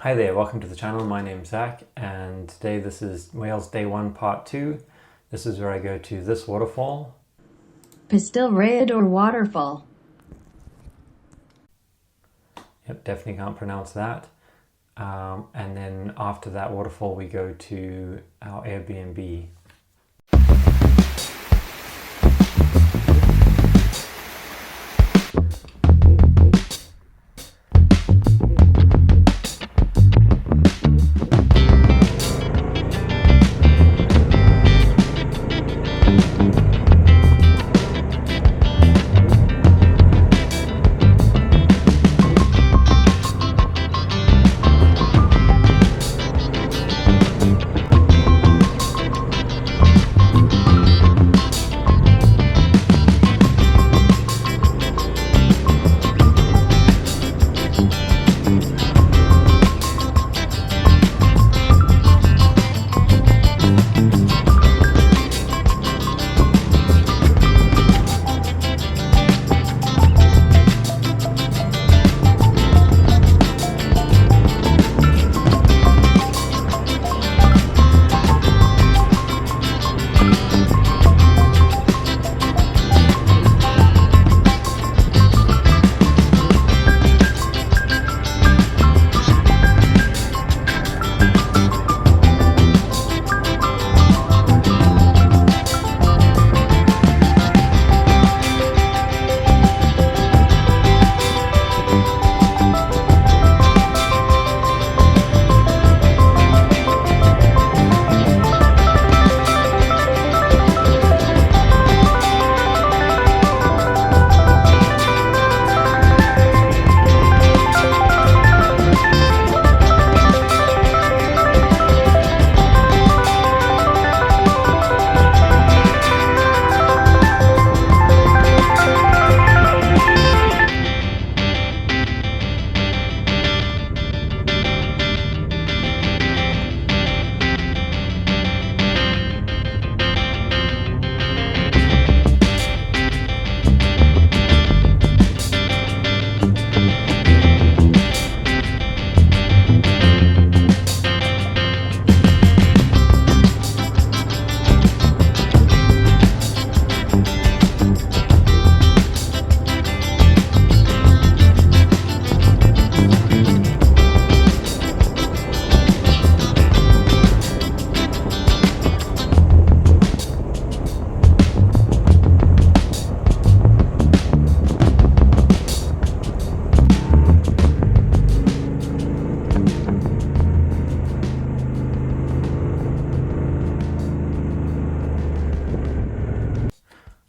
Hi there, welcome to the channel. My name's Zach, and today this is Wales Day 1 Part 2. This is where I go to this waterfall. Pistyll Phaeadr waterfall. Yep, definitely can't pronounce that. And then after that waterfall we go to our Airbnb.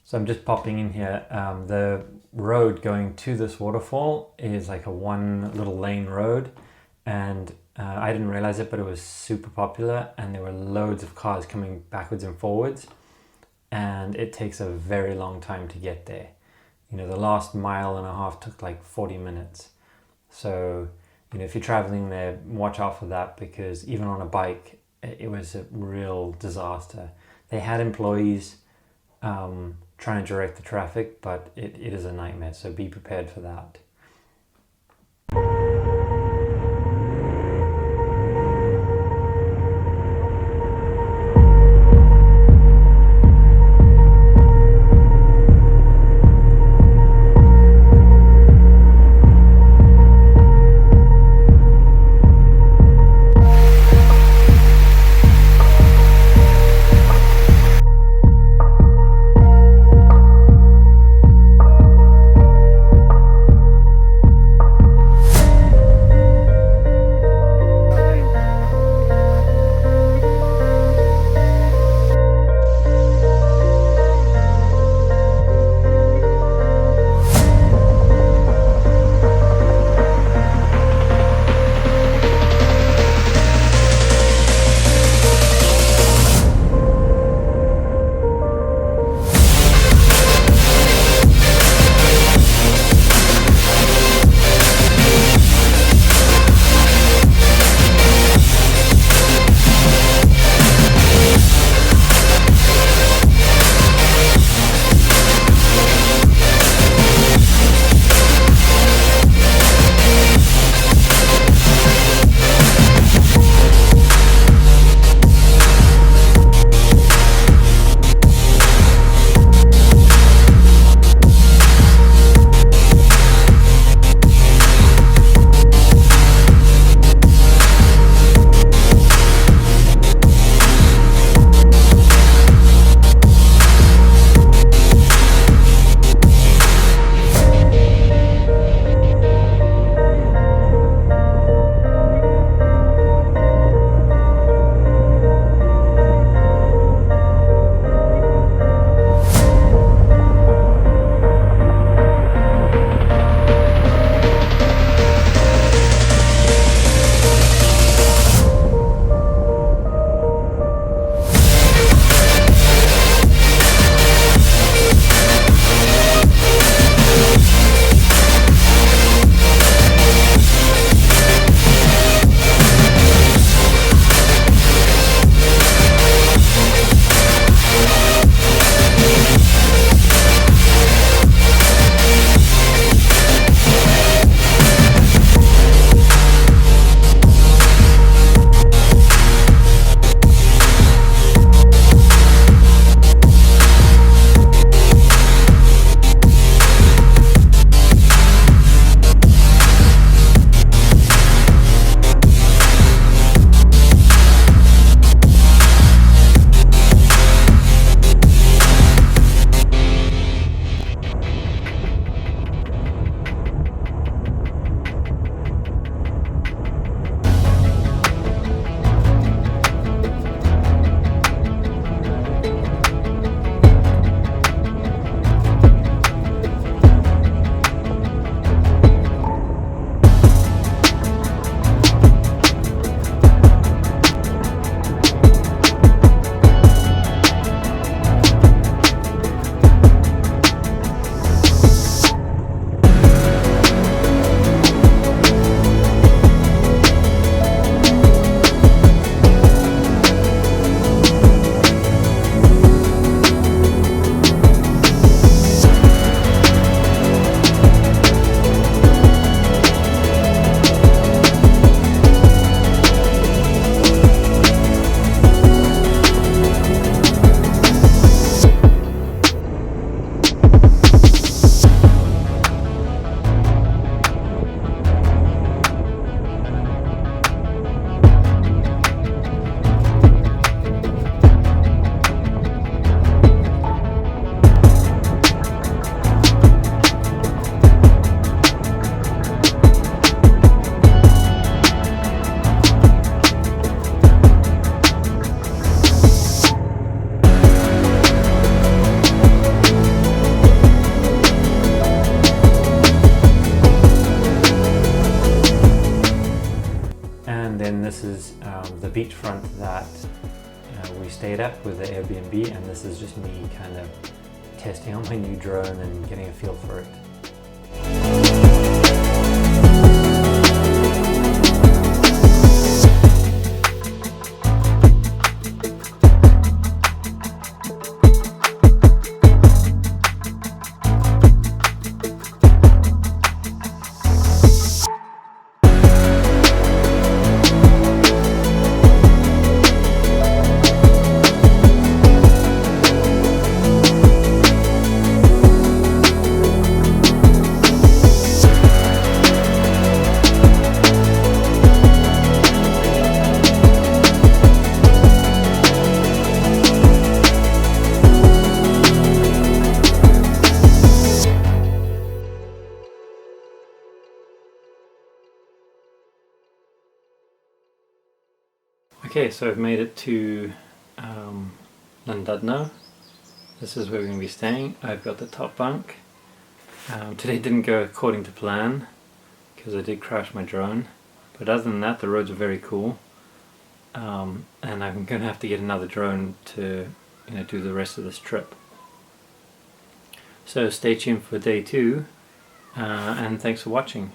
So I'm just popping in here. The road going to this waterfall is like a one little lane road, and I didn't realize it, but it was super popular and there were loads of cars coming backwards and forwards, and it takes a very long time to get there. You know, the last mile and a half took like 40 minutes. So, you know, if you're traveling there, watch out for that, because even on a bike, it was a real disaster. They had employees trying to direct the traffic, but it is a nightmare, so be prepared for that. then this is the beachfront that we stayed at with the Airbnb, and this is just me kind of testing out my new drone and getting a feel for it. Okay, so I've made it to Llandudno. This is where we're going to be staying. I've got the top bunk. Today didn't go according to plan because I did crash my drone, but other than that the roads are very cool, and I'm going to have to get another drone to do the rest of this trip. So stay tuned for day 2, and thanks for watching.